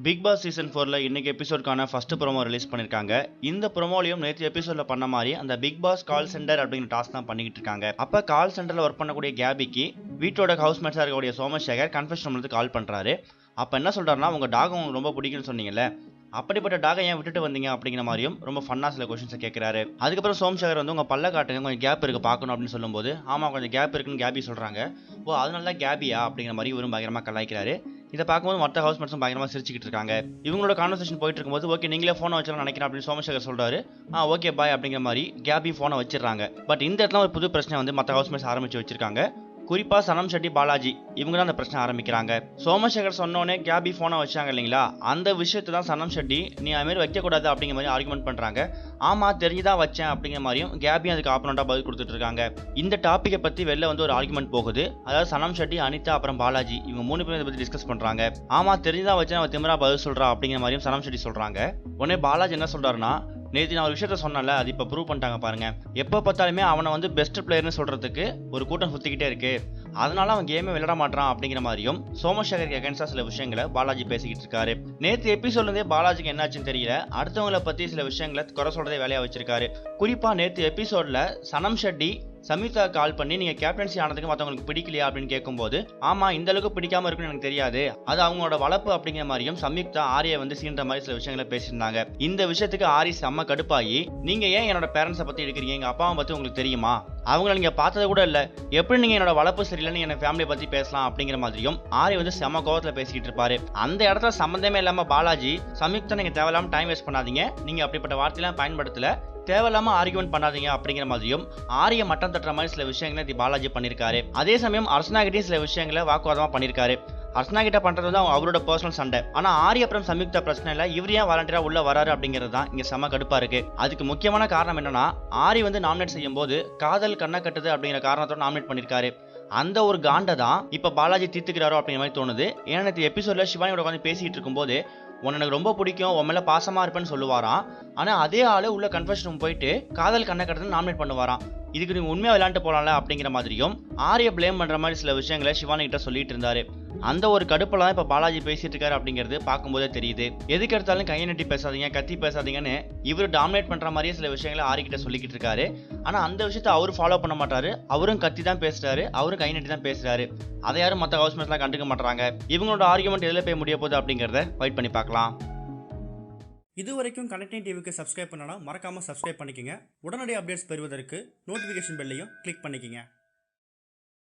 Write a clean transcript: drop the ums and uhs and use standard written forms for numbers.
Big Boss season 4ல இன்னைக்கு எபிசோட்கான first promo release பண்ணிருக்காங்க. இந்த ப்ரோமோலையும் நேற்று எபிசோட்ல பண்ண மாதிரி அந்த பிக் பாஸ் கால் சென்டர் அப்படிங்கிற டாஸ்க் தான் பண்ணிக்கிட்டு இருக்காங்க. அப்ப கால் சென்டர்ல ஒர்க் பண்ணக்கூடிய கேபிக்கு வீட்டோட ஹவுஸ்மேட்ஸா இருக்கக்கூடிய சோமசேகர் கன்ஃபெஷன் வந்து கால் பண்றாரு. அப்ப என்ன சொல்றாருன்னா, உங்க டாக் உங்களுக்கு ரொம்ப பிடிக்கும்னு சொன்னீங்கல்ல, அப்படிப்பட்ட டாகை ஏன் விட்டுட்டு வந்தீங்க அப்படிங்கிற மாதிரியும் ரொம்ப ஃபன்னா சில கொஸ்டின்ஸை கேட்கிறாரு. அதுக்கப்புறம் சோம் ஷேகர் வந்து உங்க பல்ல காட்டுங்க, கொஞ்சம் கேப் இருக்கு பார்க்கணும் அப்படின்னு சொல்லும்போது, ஆமா கொஞ்சம் கேப் இருக்குன்னு கேபி சொல்றாங்க. ஓ அதனால தான் கேபியா அப்படிங்கிற மாதிரி இவரும் பயங்கரமா கலாய்க்கிறாரு. இதை பார்க்கும்போது மற்ற ஹவுஸ்மேட்ஸும் பயங்கரமா சிரிச்சுக்கிட்டு இருக்காங்க. இவங்களோட கான்வர்சேஷன் போயிட்டு இருக்கும்போது, ஓகே நீங்களே ஃபோனை வச்சிடலாம் நினைக்கிறேன் அப்படின்னு சோமசேகர் சொல்றாரு. ஓகே பாய் அப்படிங்கிற மாதிரி கேபி ஃபோனை வச்சிடறாங்க. பட் இந்த இடத்துல ஒரு புது பிரச்சனை வந்து மற்ற ஹவுஸ்மேட்ஸ் ஆரம்பிச்சு வச்சிருக்காங்க. குறிப்பா சனம், ஷெட்டி, பாலாஜி இவங்க தான் அந்த பிரச்சனை ஆரம்பிக்கிறாங்க. சோமசேகர் சொன்னோன்னே கேபி போனை வச்சாங்க இல்லைங்களா, அந்த விஷயத்தை தான் சனம், ஷெட்டி நீ அது மாதிரி வைக்கக்கூடாது அப்படிங்கிற மாதிரி ஆர்குமெண்ட் பண்றாங்க. ஆமா தெரிஞ்சுதான் வச்சேன் அப்படிங்கிற மாதிரியும் கேபி அதுக்கு ஆப்போனண்டா பதில் கொடுத்துட்டு இருக்காங்க. இந்த டாப்பிக்கை பத்தி வெளில வந்து ஒரு ஆர்குமெண்ட் போகுது. அதாவது சனம், ஷெட்டி, அனிதா அப்புறம் பாலாஜி இவங்க 3 பேரும் இதை பத்தி டிஸ்கஸ் பண்றாங்க. ஆமா தெரிஞ்சுதான் வச்சேன், அவன் திமிரா பதில் சொல்றா அப்படிங்கிற மாதிரியும் சனம், ஷெட்டி சொல்றாங்க. உடனே பாலாஜி என்ன சொல்றாருன்னா, நேற்று நான் ஒரு விஷயத்த சொன்னல, அது இப்போ ப்ரூவ் பண்ணிட்டாங்க பாருங்க. எப்போ பார்த்தாலுமே அவனை வந்து பெஸ்ட் பிளேயர்னு சொல்றதுக்கு ஒரு கூட்டம் சுத்திக்கிட்டே இருக்கு, அதனால அவன் கேமே விளையாட மாட்டான் அப்படிங்கிற மாதிரியும் சோமசேகருக்கு அகேன்ஸ்டா சில விஷயங்களை பாலாஜி பேசிக்கிட்டு இருக்காரு. நேற்று எபிசோட்ல இருந்தே பாலாஜிக்கு என்னாச்சுன்னு தெரியல, அடுத்தவங்களை பத்தி சில விஷயங்களை குறை சொல்றதே வேலையா வச்சிருக்காரு. குறிப்பா நேற்று எபிசோட்ல சனம், ஷெட்டி சம்யுக்தா கால் பண்ணி நீங்க கேப்டன்சி ஆனதுக்கு மற்றவங்களுக்கு பிடிக்கலையா அப்படின்னு கேட்கும்போது, ஆமா இந்த அளவுக்கு பிடிக்காம இருக்குன்னு எனக்கு தெரியாது, அது அவங்களோட வளர்ப்பு அப்படிங்கிற மாதிரியும் சம்யுக்தா ஆரியை வந்து சீன்ற மாதிரி சில விஷயங்களை பேசியிருந்தாங்க. இந்த விஷயத்துக்கு ஆரி செம்ம கடுப்பாகி, நீங்க ஏன் என்னோட பேரண்ட்ஸை பத்தி எடுக்கிறீங்க, எங்க அப்பாவை பத்தி உங்களுக்கு தெரியுமா, அவங்கள நீங்க பார்த்தது கூட இல்ல, எப்படி நீங்க என்னோட வளர்ப்பு சரியில்லைன்னு என் ஃபேமிலியை பத்தி பேசலாம் அப்படிங்கிற மாதிரியும் ஆரி வந்து செம்ம கோவத்துல பேசிக்கிட்டு இருப்பாரு. அந்த இடத்துல சம்பந்தமே இல்லாம பாலாஜி, சம்யுக்தா நீங்க தேவையில்லாம டைம் வேஸ்ட் பண்ணாதீங்க, நீங்க அப்படிப்பட்ட வார்த்தையெல்லாம் பயன்படுத்தல, தேவையில்லாம ஆர்குமெண்ட் பண்ணாதீங்க அப்படிங்கிற மாதிரியும் ஆரிய மட்டம் தட்டுற மாதிரி சில விஷயங்களை பாலாஜி பண்ணிருக்காரு. அதே சமயம் அர்ச்சனாகிட்டையும் சில விஷயங்களை வாக்குவாதமா பண்ணிருக்காரு. அர்ச்சனா கிட்ட பண்றது வந்து அவரோட பர்சனல் சண்டை. ஆனா ஆரிய அப்புறம் சம்யுக்தா பிரச்சனை இல்ல, இவர் ஏன் வாலண்டியரா உள்ள வராரு அப்படிங்கிறது தான் இங்க செம கடுப்பா இருக்கு. அதுக்கு முக்கியமான காரணம் என்னன்னா, ஆரி வந்து நாமினேட் செய்யும் போது காதல் கண்ண கட்டுது அப்படிங்கிற காரணத்தோட நாமினேட் பண்ணிருக்காரு. அந்த ஒரு காண்டை தான் இப்ப பாலாஜி தீர்த்துக்கிறாரோ அப்படிங்கிற மாதிரி தோணுது. ஏன்னா இந்த எபிசோட்ல சிவானியோட உட்காந்து பேசிட்டு இருக்கும்போது, உன்னை எனக்கு ரொம்ப பிடிக்கும், உன் மேல பாசமா இருப்பேன்னு சொல்லுவாராம். ஆனா அதே ஆளு உள்ள கன்ஃபெஷன் ரூம் போயிட்டு காதல் கண்ண கட்டுறது நாமினேட் பண்ணுவாராம். இதுக்கு நீங்க உண்மையா விளையாண்டு போலாம்ல அப்படிங்கிற மாதிரியும் ஆரிய பிளேம் பண்ற மாதிரி சில விஷயங்களை சிவானி கிட்ட சொல்லிட்டு இருந்தாரு. அந்த ஒரு கடுப்புல தான் இப்ப பாலாஜி பேசிட்டு இருக்காரு அப்படிங்கிறது பார்க்கும்போதே தெரியுது. எதுக்கு எடுத்தாலும் கையை நட்டி பேசாதீங்க, கத்தி பேசாதீங்கன்னு இவர் டாமினேட் பண்ற மாதிரியே சில விஷயங்களை ஆரி கிட்ட சொல்லிக்கிட்டு இருக்காரு. ஆனா அந்த விஷயத்த அவரு ஃபாலோ பண்ண மாட்டாரு. அவரும் கத்தி தான் பேசுறாரு, அவரும் கை நட்டி தான் பேசுறாரு. அதை யாரும் மற்ற ஹவுஸ்மேட்ஸ் எல்லாம் கண்டுக்க மாட்டாங்க. இவங்களோட ஆர்குமெண்ட் எதுல போய் முடிய போகுது அப்படிங்கறத வெயிட் பண்ணி பார்க்கலாம். இது வரைக்கும் கனெக்டிங் டிவிக்கு சப்ஸ்கிரைப் பண்ணனா மறக்காம சப்ஸ்கிரைப் பண்ணிக்கங்க. உடனடி அப்டேட்ஸ் பெறுவதற்கு நோட்டிஃபிகேஷன் பெல்லையும் கிளிக் பண்ணிக்கங்க.